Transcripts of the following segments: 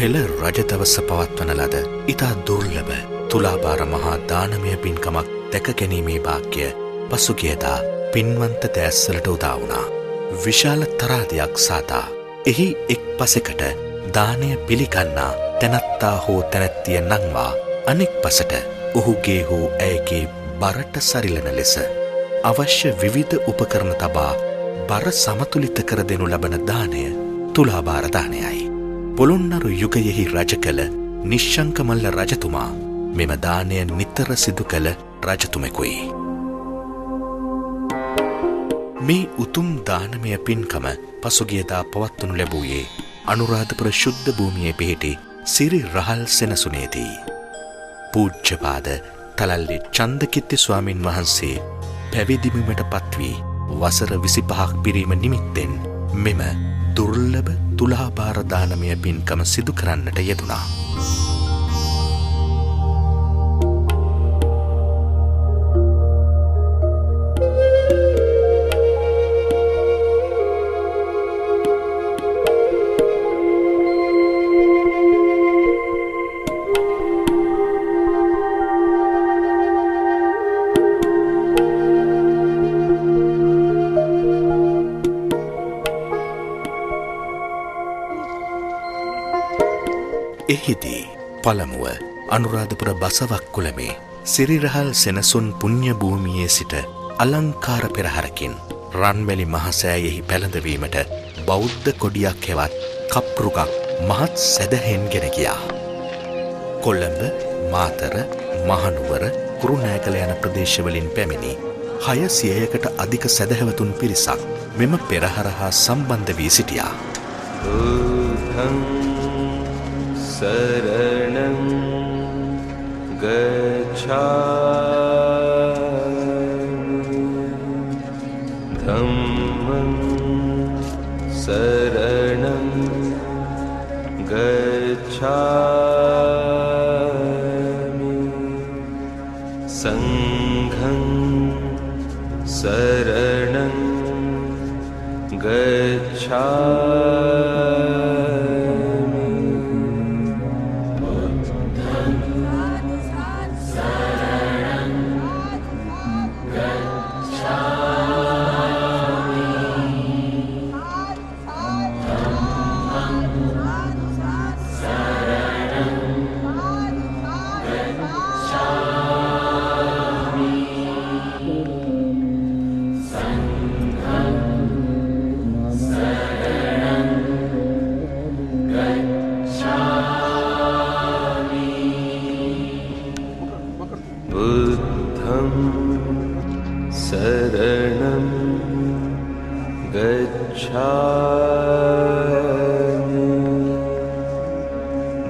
හෙළ රජ දවස පවත්වන ලද ඉතා දුර්ලභ තුලාභාර මහා දානමය පින්කමක් දැක ගැනීමේ භාග්‍ය පසුගියදා පින්වන්ත දෑස්වලට උදා වුණා. විශාල තරාදයක් සාදා එහි එක් පසෙකට දානය පිළිගන්නා තැනැත්තා හෝ තැනැත්තිය නංවා අනෙක් පසට ඔහුගේ හෝ ඇයගේ බරට සරිලන ලෙස අවශ්‍ය විවිධ උපකරණ තබා බර සමතුලිත කර දෙනු ලබන දානය තුලාභාර දානයයි. පොළොන්නරු යුගයෙහි රජ කළ නිශ්ශංකමල්ල රජතුමා මෙම දානය නිතර සිදු කළ රජතුමෙකුයි. මේ උතුම් දානමය පින්කම පසුගියදා පවත්වනු ලැබූයේ අනුරාධපුර ශුද්ධ භූමියේ පිහිටි සිරි රහල් සෙනසුනේදී. පූජ්‍යපාද තලල්ලි චන්දකිත්ති ස්වාමින් වහන්සේ පැවිදිබිමට පත්වී වසර 25ක් පිරීම නිමිත්තෙන් මෙම දුර්ලභ තුලාභාර දානමය පින්කම සිදු කරන්නට යෙදුණා. එහිදී පළමුව අනුරාධපුර බසවක්කුළමේ සිරිරහල් සෙනසුන් පුණ්‍ය භූමියේ සිට අලංකාර පෙරහරකින් රන්මැලි මහසෑයෙහි පැළඳවීමට බෞද්ධ කොඩියක් හෙවත් කප්රුකක් මහත් සැදැහෙන් ගෙන ගියා. කොළඹ, මාතර, මහනුවර, කුරුණෑගල යන ප්‍රදේශවලින් පැමිණි 600කට අධික සැදැහැවතුන් පිරිසක් මෙම පෙරහර හා සම්බන්ධ වී සිටියා. शरणं गच्छामि धम्मं शरणं गच्छामि संघं शरणं गच्छामि शरणं गच्छामि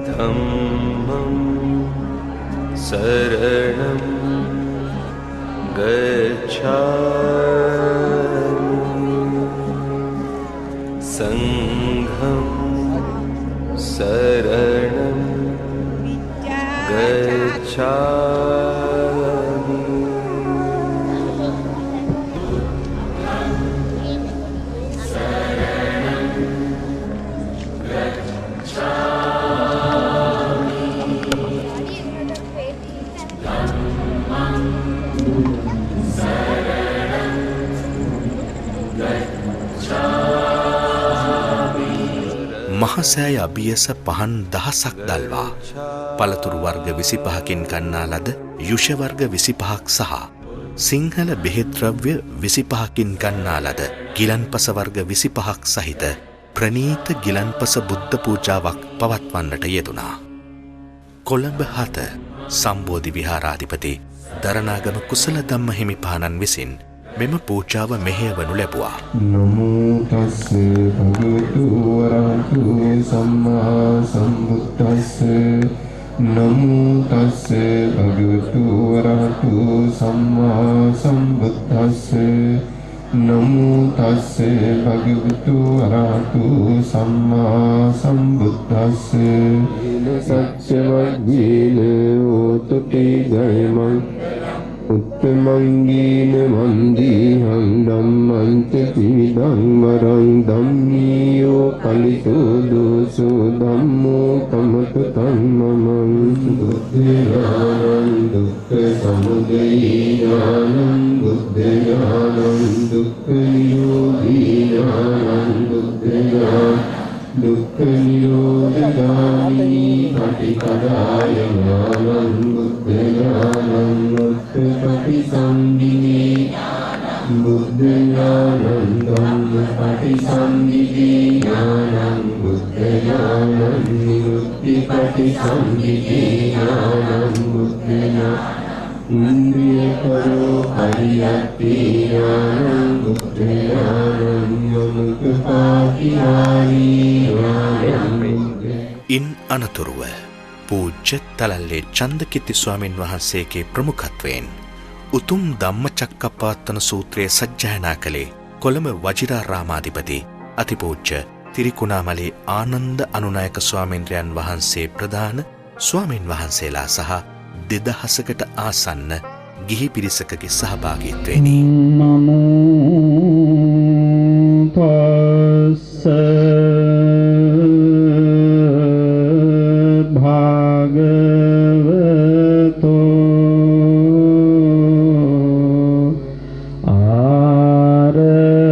धम्मं शरणं गच्छामि संघं शरणं गच्छामि මහසෑය අභියස පහන් දහසක් දල්වා පළතුරු වර්ග 25කින් ගන්නා ලද යුෂ වර්ග 25ක් සහ සිංහල බෙහෙත් ද්‍රව්‍ය 25කින් ගන්නා ලද ගිලන්පස වර්ග 25ක් සහිත ප්‍රණීත ගිලන්පස බුද්ධ පූජාවක් පවත්වන්නට යෙදුණා. කොළඹ 7 සම්බෝධි විහාරාධිපති දරණාගම කුසල ධම්ම හිමිපාණන් විසින් මෙම පූජාව මෙහෙයවනු ලැබුවා. නමෝ තස්ස භගවතු වරහතු සම්මා සම්බුද්දස්ස නමෝ තස්ස භගවතු වරහතු සම්මා සම්බුද්දස්ස නමෝ තස්ස භගවතු වරහතු සම්මා සම්බුද්දස්ස සච්ච වග්ගීන ඕතුටි ධම්මං උත්තමංගේන වන්දේහං ධම්මං ච පිදං වරං ධම්මියෝ කලිතෝ දෝසෝ ධම්මෝ කමත තම්මං බුද්ධ ඥානං දුක්ඛ සමුදය ඥානං බුද්ධ ඥානං දුක්ඛ නිරෝධී ඥානං බුද්ධ ඥානං දුක්ඛ නිරෝධගාමිනී පටිපදාය ඥානං බුද්ධ ඥානං මුක්ඛපටි සම්භිදී බුද්ධ ඥානං ධම්මපටි සම්භිදී ඥානං බුද්ධ ඥානං නිරුක්තිපටි සම්භිදී ඥානං බුද්ධ ඥානං ඉන්ද්‍රිය කරෝ හරියත්ති ඥානං බුද්ධ ඥානං යමුක්ඛපාතිහාරි ඥානං ඉන් අනතුරුව පූජ්‍ය තලල්ලේ චන්දකිත්ති ස්වාමින් වහන්සේගේ ප්‍රමුඛත්වයෙන් උතුම් ධම්මචක්කප්පවත්තන සූත්‍රය සජ්ජායනා කළේ කොළඹ වජිරාරාමාධිපති අතිපූජ්‍ය තිරිකුණාමලේ ආනන්ද අනුනායක ස්වාමීන්ද්‍රයන් වහන්සේ ප්‍රධාන ස්වාමින් වහන්සේලා සහ 2000කට ආසන්න ගිහි පිරිසකගේ සහභාගීත්වයෙනි. නමෝ තස්ස භගවතෝ ආරහතෝ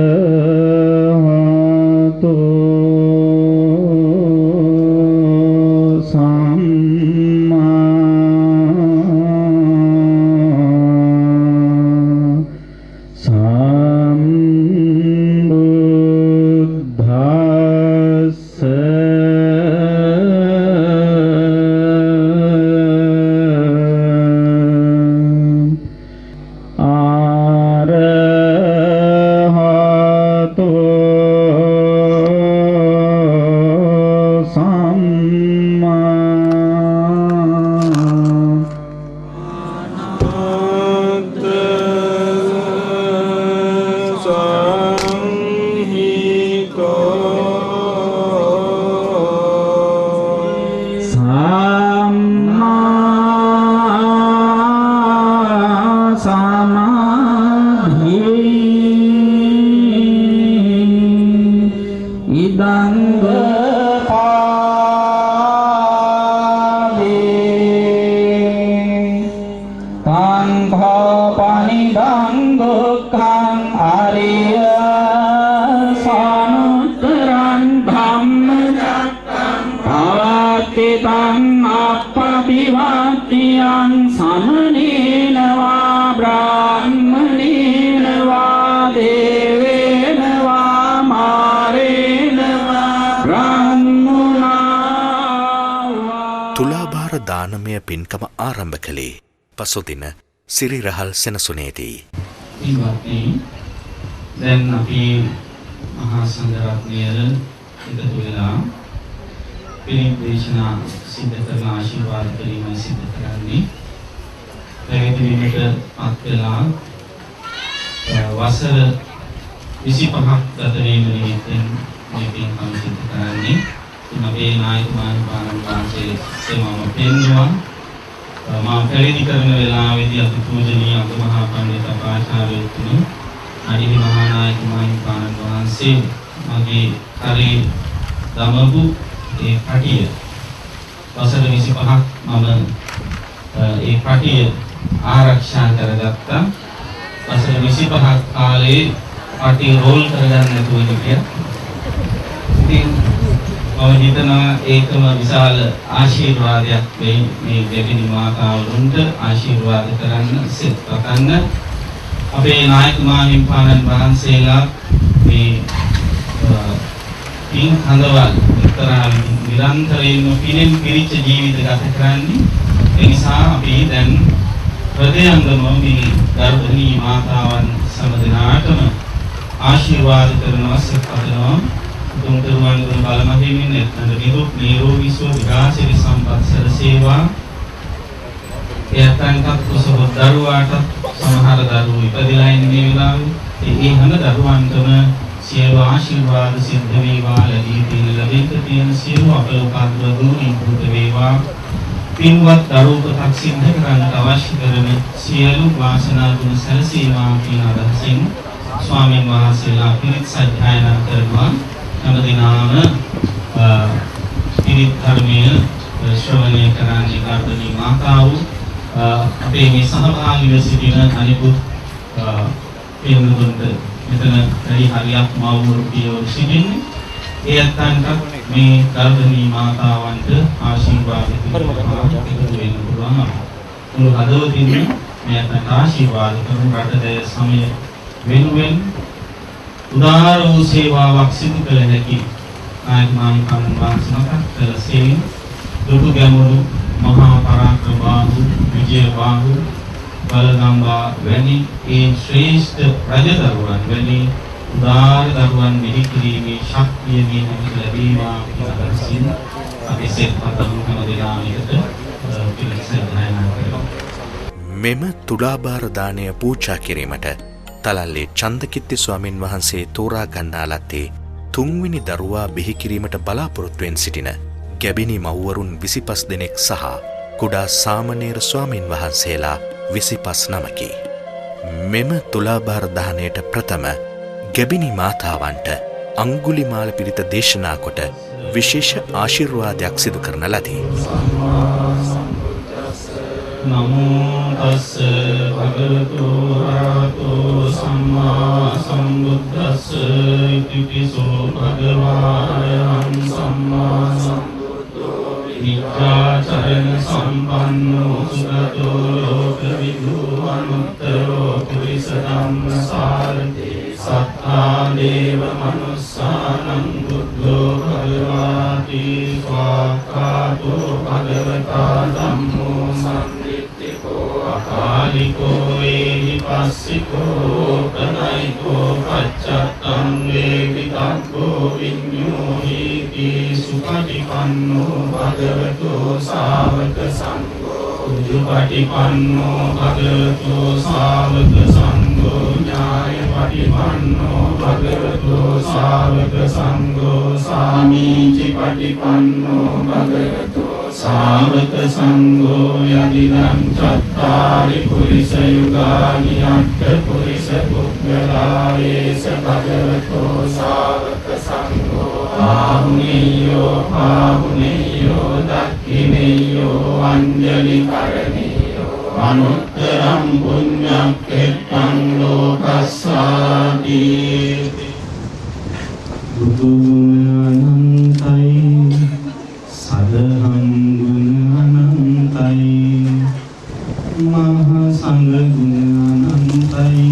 තුලාභාර දානමය පින්කම ආරම්භ කළේ පසුදින සිරිරහල් සෙනසුනේදී. ඉන්වත්නි දැන් අපි මහා සංඝරත්නය එකතු වෙලා පිරිත් දේශනා සිද්ධ කරන ආශිර්වාද කිරීම සිද්ධ කරන්නේ. පැවිදි වීමට පත් වෙලා වසර 25ක් ගත වීම නිමිත්තෙන් මේ පින්කම සිද්ධ කරන්නේ. අපේ නායක මහත්මයාණන් වහන්සේ සේවම පෙන්වුවා. මම පැවිදි කරන වෙලාවේදී අති පූජනීය අගමහා පඬිතුක ආචාර්යතුමනි අනිහි මහා නායක මහත්මයාණන් වහන්සේ මගේ කරේ දමපු ඒ පටිය වසර 25ක් මම ඒ පටිය ආරක්ෂා කරගත්තා. වසර 25ක් කාලේ පටිය රෝල් කරගන්න නැතුව හිටියා. ඉතින් මම හිතනවා ඒකම විශාල ආශිර්වාදයක් වෙයි මේ දෙවිනි මාතාවරුන්ට ආශිර්වාද කරන්න සිත පතන්න. අපේ නායක මහින්පාණන් වහන්සේලා මේ පින් හඳවල් එක්තරා නිරන්තරයෙන්ම පිනෙන් පිරිච්ච ජීවිත ගත කරන්නේ. ඒ නිසා අපි දැන් හෘදයාංගම මේ ගර්භණී මාතාවන් සමදනාටම ආශිර්වාද කරනවා සිත පතනවා. තුන්තුරුවන් ගුණ බලමහිමින් නැත්නම් නිරෝගී සුව විකාශිත සම්පත් සැලසේවා. එයන්ටත් කුසල දරුවාට සමහර දරුවෝ ඉපදලා ඉන්නේ මේ වෙලාවේ. ඒ හැම දරුවන්ටම සියලු ආශිර්වාද සිද්ධ වේවා. ලැබී තියෙන ලැබෙන්න තියෙන සියලු අපලෝකාන්තර දුරු නිකුත් වේවා. පින්වත් දරුවපතක් සිද්ධ කරන්නට අවශ්‍ය කරන සියලු වාසනා ගුණ සැලසීමා කියන අදහසින් ස්වාමීන් වහන්සේලා පිරිත් සජ්ජායනා කරනවා. හැමදිනම පිරිත් ධර්මයේ ශ්‍රවණය කරන්නේ ගර්භණී මාතාව අපේ මේ සහභාගීව සිටින අනිකුත් පින්වතුන්ට මෙතන හරියක් මව්වරු පියවරු සිටින්නේ. ඒ අත්යන්ට මේ ගර්භණී මාතාවන්ට ආශිර්වාද දෙන්න පුළුවන්. මුළු හදවතින්ම මේ අත්යන්ට ආශිර්වාද කරන රටේ සමය වෙනුවෙන් උදාර වූ සේවාවක් සිදු කළ හැකි නායක මාහිමියන් වහන්සේලාට කළසේ දුටු ගැමුණු මහා පරාක්‍රම බාහු විජය බාහු බලගම්බා වැනි ඒ ශ්‍රේෂ්ඨ රජදරුවන් වැනි උදාර දරුවන් මෙහි කිරීමේ ශක්තිය මේ හැමෝට ලැබේවා කියලා අදහසින් අපි සෙත් පතමු හැම දිනකට පිළිසඳනා කරමු. මෙම තුලාභාර දානය පූජා කිරීමට තලල්ලේ චන්දකිත්ති ස්වාමින් වහන්සේ තෝරා ගන්නා ලද්දේ තුන්වෙනි දරුවා බිහි කිරීමට බලාපොරොත්තුවෙන් සිටින ගැබිනි මව්වරුන් 25 දෙනෙක් සහ කුඩා සාමණේර ස්වාමින් වහන්සේලා 25 නමකි. මෙම තුලාභාර දානයට ප්‍රථම ගැබිනි මාතාවන්ට අංගුලිමාල පිරිත දේශනා කොට විශේෂ ආශිර්වාදයක් සිදු කරන ලදී. නමෝ තස්ස භගවතු වරහතෝ සම්මා සම්බුද්දස්ස ඉතිපිසෝ භගවායං සම්මා සම්බුද්ධෝ විද්‍යාචරණ සම්පන්නෝ සුගතෝ ලෝකවිදු අනුත්තරෝ පුරිස ධම්මසාරති සත්තා දේව මනුස්සානං බුද්ධෝ භගවාති ස්වාක්ඛාතෝ භගවතා ධම්මෝ අකාලිකෝ වේහි පස්සිකෝ ප්‍රණයිකෝ පච්චත්තං වේවිතක්කෝ විඤ්ඤෝහීති සුපටිපන්නෝ භගවතෝ ශාවක සංඝෝ උජුපටිපන්නෝ භගවතෝ ශාවක සංඝෝ ඥායපටිපන්නෝ භගවතෝ ශාවක සංඝෝ සාමීචි පටිපන්නෝ භගවතෝ ශාවක සංඝෝ යදිදං චත්තාරි පුරිස යුගානි අට්ඨ පුරිස පුද්ගලායේස භගවතෝ ශාවක සංඝෝ ආහුනේයෝ දක්ඛිනේයෝ අංජලි කරණේයෝ අනුත්තරං පුඤ්ඤක්ඛෙත්තං ලෝකස්සාති. බුදු අනන්තයි සදහම් ගුණ අනන්තයි මහා සංඝ ගුණ අනන්තයි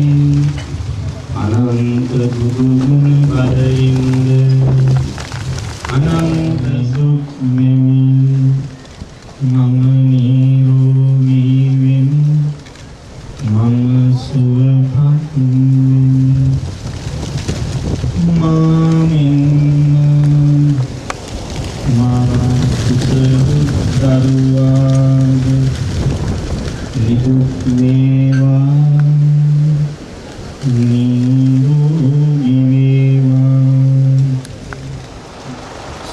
අනන්ත බුදු ගුණ බදින්ද අනන්ත සුඛ මෙමි මම නිරෝගී වෙමි මම සුවපත් වෙමි දරුවාද නිදුක් වේවා නිරෝගී වේවා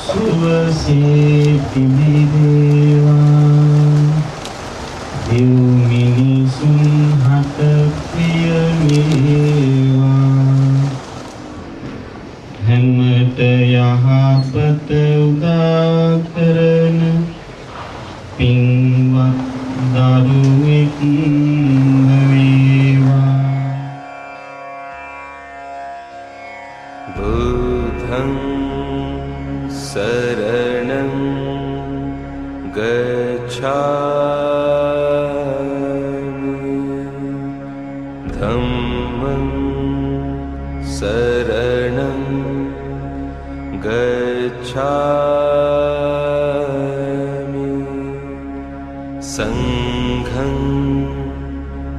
සුවසේ පිබිදේවා දෙව් මිනිසුන් හට ප්‍රිය වේවා හැමත යහපත උදා කරන පින්වත් දරුවෙක් වේවා. බුද්ධං සරණං ගච්ඡාමි ධම්මං සරණං ගච්ඡාමි සංඝං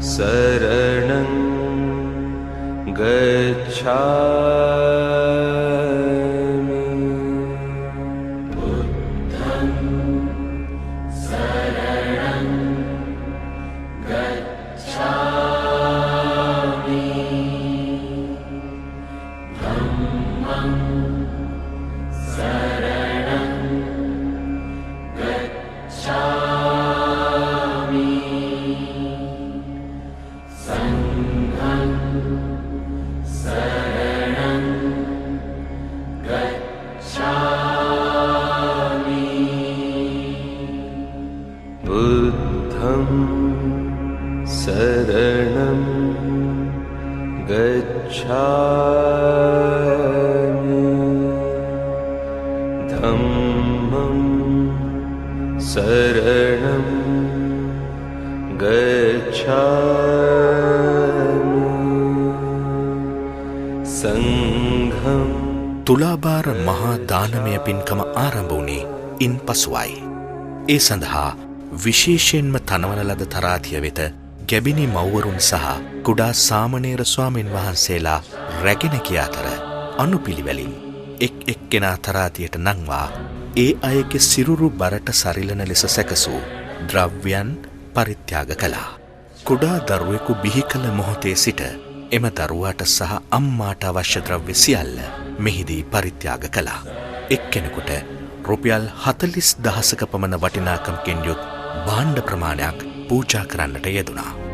සරණං ගච්ඡාමි බුද්ධං සරණං ගච්ඡාමි ධම්මං සරණං ගච්ඡාමි शरणं गच्छामि धम्मं शरणं गच्छामि සංඝම් තුලාභාර මහා දානමය පින්කම ආරම්භ වුණේ ඉන් පසුවයි. ඒ සඳහා විශේෂයෙන්ම තනවන ලද තරාතිය වෙත ගැබිනි මව්වරුන් සහ කුඩා සාමණේර ස්වාමින් වහන්සේලා රැගෙන ගිය අතර අනුපිළිවෙලින් එක් එක්කෙනා තරාතියට නංවා ඒ අයගේ සිරුරු බරට සරිලන ලෙස සැකසූ ද්‍රව්‍යයන් පරිත්‍යාග කළා. කුඩා දරුවෙකු බිහි කළ මොහොතේ සිට එම දරුවාට සහ අම්මාට අවශ්‍ය ද්‍රව්‍ය සියල්ල මෙහිදී පරිත්‍යාග කළා. එක්කෙනෙකුට රුපියල් 40,000ක පමණ වටිනාකමකින් යුත් භාණ්ඩ ප්‍රමාණයක් පූජා කරන්නට යෙදුණා.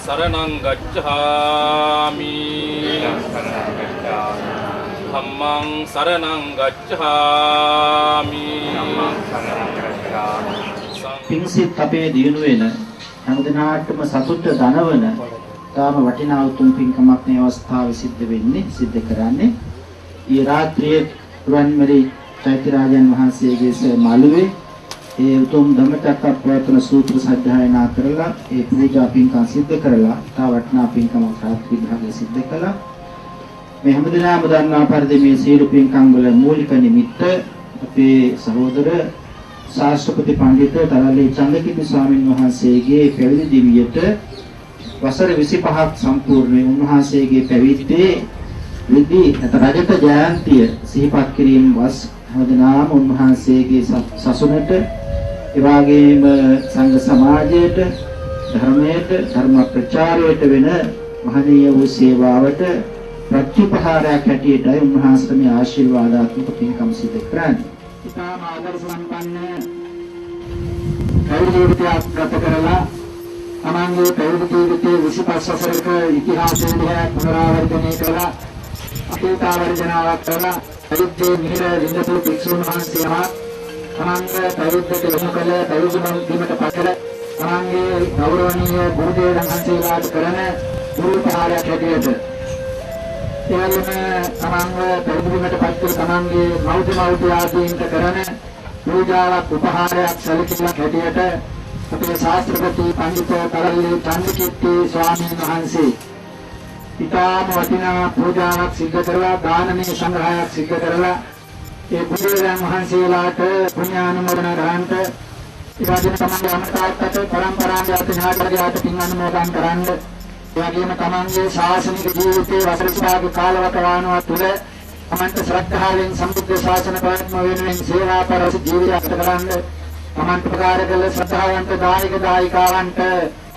සරණං ගච්ඡාමි ධම්මං සරණං ගච්ඡාමි පින්සිට අපේ දිනු වෙන හැමදෙනාටම සතුට දනවන තාම වටිනා උතුම් පින්කමක් මේ අවස්ථාවේ සිද්ධ කරන්නේ ඊ රාත්‍රියේ රුවන්මැලි චෛත්‍යරාජන් වහන්සේගේ මාළුවේ ඒ උතුම් ධම්මචක්කප්පවත්තන සූත්‍ර සජ්ජායනා කරලා ඒ පූජා පින්කම් සිද්ධ කරලා තා වටිනා පින්කමක් රාත්‍රී භාගයේ සිද්ධ කළා. මේ හැමදෙනාම දන්නා පරිදි මේ සීල පින්කම් වල මූලික නිමිත්ත අපේ සහෝදර ශාස්ත්‍රපති පඬිතුක තරලේ චන්දකිණි ස්වාමීන් වහන්සේගේ පැවිදි දිවියට වසර 25ක් සම්පූර්ණ වේ. උන්වහන්සේගේ පැවිද්දේ විදි රජත ජයන්තිය සිහිපත් කිරීම වස් හැමදෙනාම උන්වහන්සේගේ සසුනට එවාගේම සංඝ සමාජයට ධර්මයට ධර්ම ප්‍රචාරයට වෙන මහනීය වූ සේවාවට ප්‍රතිපහාරයක් හැටියටයි උන්වහන්සේ මේ ආශිර්වාදාත්මක පින්කම් සිදු කරන්නේ. ඉතාම ආදර සම්පන්න කවුරුදයක් ගත කරලා තමන්ගේ පැවිදි ජීවිතයේ 25 වසරක ඉතිහාසය දිහා පුනරාවර්තනය කළා. අතීතාවර්ජනාවක් කළා. පරිද්දේ මිහිර ලිංගපු භික්ෂුන් වහන්සේම තමන්ගේ පරිද්දට යොමු කළ පරිදුමන් දීමට පතර තමන්ගේ ගෞරවනීය ගුරුදේවයන් වහන්සේලාට කරන ගුරු පහරයක් හැටියට එවැනිම තමන්ගේ පරිදුමට පතර තමන්ගේ මෞර්ය ආදීන්ට කරන පූජාවක් උපහාරයක් සැලකීමක් හැටියට අපේ ශාස්ත්‍රපති පඬිත කරල්ලේ චන්දකිත්ති ස්වාමීන් වහන්සේ ඊටාම වටිනා පූජාවක් සිද්ධ කරලා දානමය සංග්‍රහයක් සිද්ධ කරලා ඒ බුදුරජාණන් වහන්සේලාට පුණ්‍යානුමෝදනා කරන්ට ඉවදින තමන්ගේ අමතාත්තට පරම්පරාගත ඥාතිවරයාට පින් අනුමෝදන් කරන්න ඒ වගේම තමන්ගේ ශාසනික ජීවිතයේ වසරසාගේ කාලවකවානුව තුළ තමන්ට ශ්‍රද්ධාවෙන් සම්බුද්ධ ශාසන ප්‍රාත්ම වෙනුවෙන් සේවාපරස ජීවිතයක් කරන්න තමන්ට ප්‍රකාර කළ ශ්‍රද්ධාවන්ත දායක දායිකාවන්ට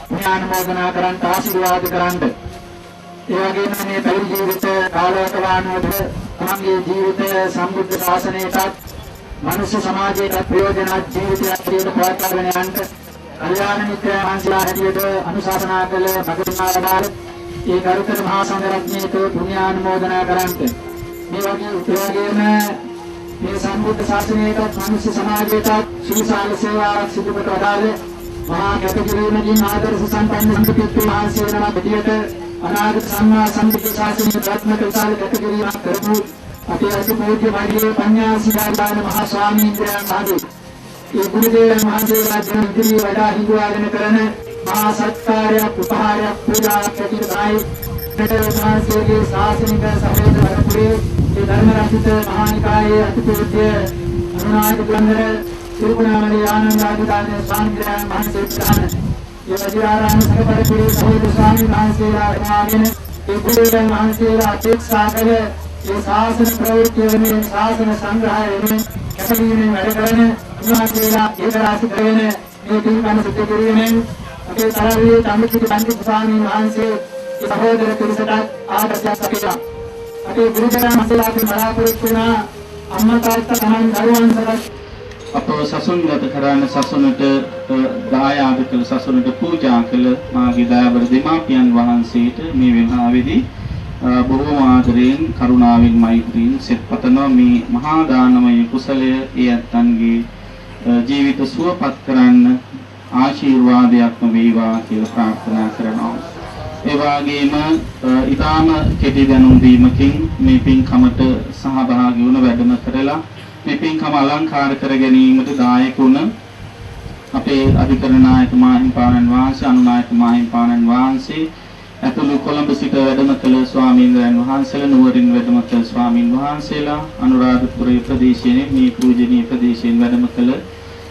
පුණ්‍යානුමෝදනා කරන්ට ආශිර්වාද කරන්න ඒ වගේම මේ පැවිදි ජීවිත කාලවකවානුවට තමන්ගේ ජීවිතය සම්බුද්ධ ශාසනයටත් මනුෂ්‍ය සමාජයට ප්‍රයෝජනවත් ජීවිතයක් ඇතිවෙන්න පවත්වාගෙන යන්න කල්යාණ මිත්‍රයන් වහන්සේලා හැටියට අනුශාසනා කළ භගතුනා වදාළ ඒ ගරුතර මහා සංඝරත්නයට පුණ්‍යානුමෝදනා කරන්ට මේ වගේම මේ සම්බුද්ධ ශාසනයටත් මනුෂ්‍ය සමාජයටත් සුවිශාල සේවාවක් සිදු කොට වදාළ මහා කැපකිරීමකින් ආදර්ශ සම්පන්න සම්පූර්ණ මහන්සිය නම පිටියට අනාගත සම්මා සම්බුද්ධ ශාසනයේ ප්‍රාත්මක විශාල කැපකිරීමක් කරපු අපේ අතිපූජ්‍ය මෛත්‍රී පඤ්ඤාසිකාදාන මහා ස්වාමීන් වහන්සේ ඒ ගුරුදේවයන් වහන්සේලා දැන් ඉදිරියේ වඩා හිඟුවාගෙන කරන මහා සත්කාරයක් උපහාරයක් පූජාවක් ඇතිවයි මෙතනවාසයේ ශාසනික සමේත වරපුරේ ඒ ධර්ම රාජිත මහා නිකායේ අතිපූජ්‍ය අනුනායක බුලන්දර තිරුණාමලී ආනන්දාදිදාන ස්වාමීන් වහන්සේ ප්‍රධාන ඒ වජිරාරාම සකපරපුරේ සහෝදර ස්වාමීන් වහන්සේලා ආගෙන ඒ ගුරුදේවයන් වහන්සේලා අපේක්ෂා කළ ඒ ශාසන ප්‍රවෘත්ති වෙනුවෙන් ශාසන සංග්‍රහය වෙනුවෙන් කැපවීමෙන් වැඩ කරන උන්වහන්සේලා ඒකරාශී කරගෙන මේ පින්කම සිදු කිරීමෙන් අපේ තරවියේ චන්දකිත්ති පඬිත් ස්වාමීන් වහන්සේ ඒ සහෝදර පිරිසට ආදර්ශයක් අපේවා අපේ ගුරුදේවයන් වහන්සේලාගේ බලාපොරොත්තු වුණා අම්මා තාත්තා තමන් දරුවන් සරත් අපව සසුන්ගත කරන සසුනට දායාද කළ සසුනට පූජා කළ මාගේ දයාබර දෙමාපියන් වහන්සේට මේ වෙලාවේදී බොහෝ ආදරයෙන් කරුණාවෙන් මෛත්‍රියෙන් සෙත් පතනවා මේ මහා දානමය කුසලය ඒ ඇත්තන්ගේ ජීවිත සුවපත් කරන්න ආශිර්වාදයක්ම වේවා කියලා ප්‍රාර්ථනා කරනවා. ඒ වගේම ඊටාම කෙටි දැනුම් දීමකින් මේ පින්කමට සහභාගී වුණ වැඩම කරලා මේ පින්කම අලංකාර කර ගැනීමට දායක වුණ අපේ අධිකරණ නායක මාහිම්පාණන් වහන්සේ අනුනායක මාහිම්පාණන් වහන්සේ ඇතුළු කොළඹ සිට වැඩම කළ ස්වාමීන් වහන්සේලා නුවරින් වැඩම කළ ස්වාමීන් වහන්සේලා අනුරාධපුර ප්‍රදේශයේ මේ පූජනීය ප්‍රදේශයෙන් වැඩම කළ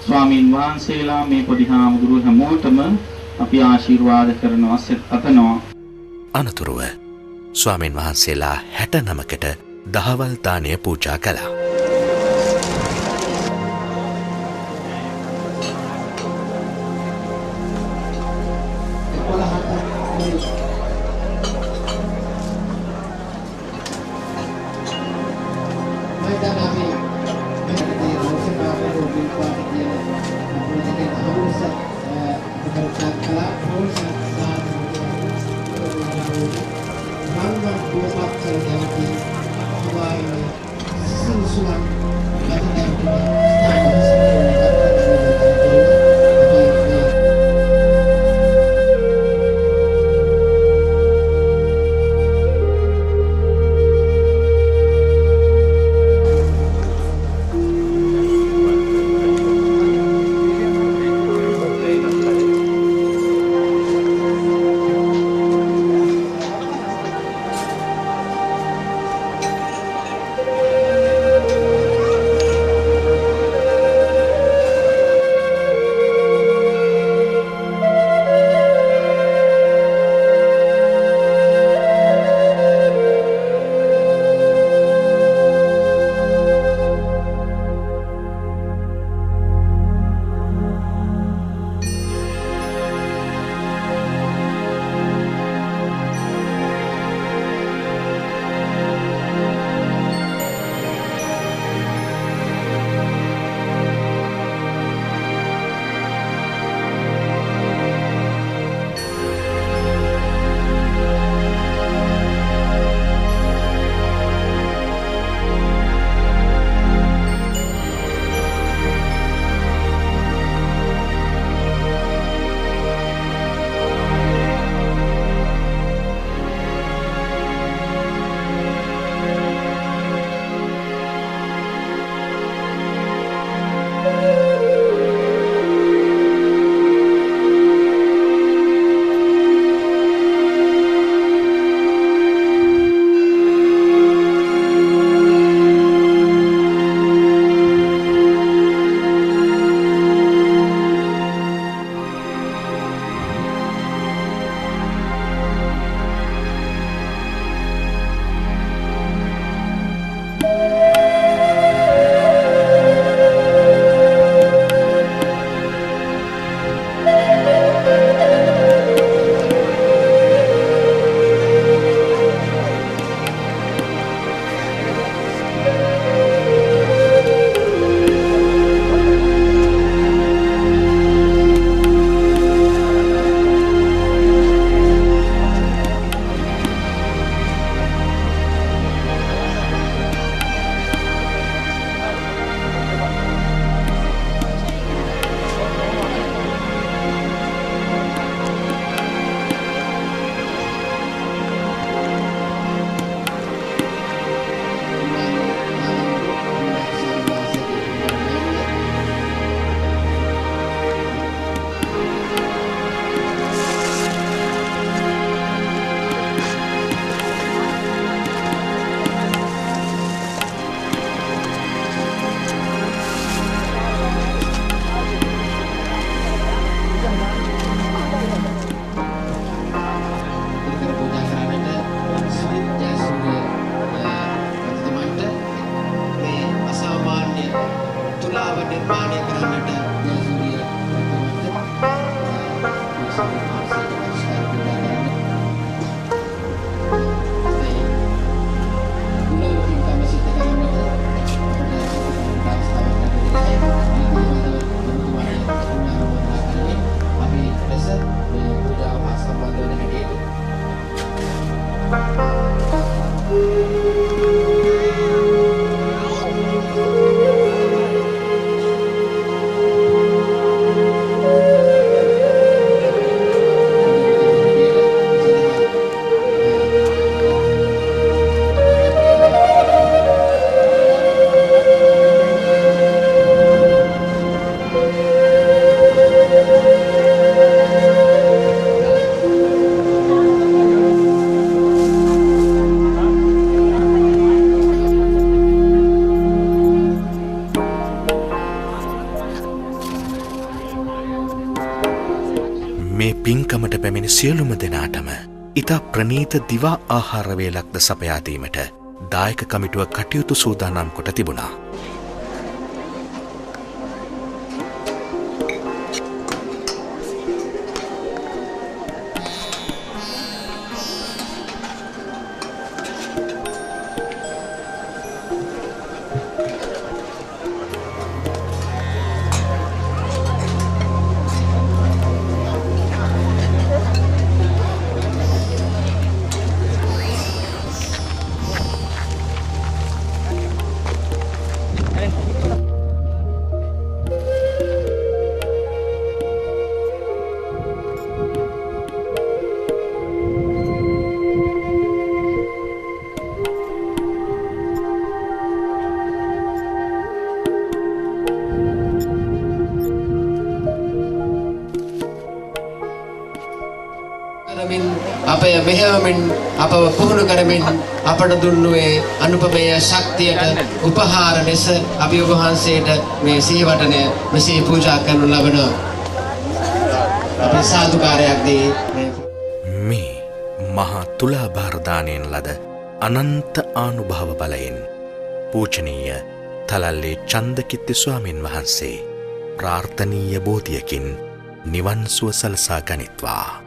ස්වාමීන් වහන්සේලා මේ පොඩි හාමුදුරුවෝ හැමෝටම අපි ආශිර්වාද කරනවා සෙත් පතනවා. අනතුරුව ස්වාමීන් වහන්සේලා 69කට දහවල් දානය පූජා කළා. නිර්මාණය කරන්නට ජයසූරිය මේ පින්කමට පැමිණි සියලුම දෙනාටම ඉතා ප්‍රනීත දිවා ආහාර වේලක්ද සපයා දීමට දායක කමිටුව කටයුතු සූදානම් කොට තිබුණා. අපය මෙහෙයවමින් අපව පුහුණු කරමින් අපට දුන්නුවේ අනුපමේය ශක්තියට උපහාර ලෙස අපි ඔබ වහන්සේට මේ සීවටනය මෙසේ පූජා කරනු ලබනවා. අපි සාදුකාරයක් දී මේ මහා තුලාභාර දානයෙන් ලද අනන්ත ආනුභාව බලයෙන් පූජනීය තලල්ලේ චන්දකිත්ති ස්වාමින් වහන්සේ ප්‍රාර්ථනීය බෝධියකින් නිවන් සුව සලසා ගනිත්වා.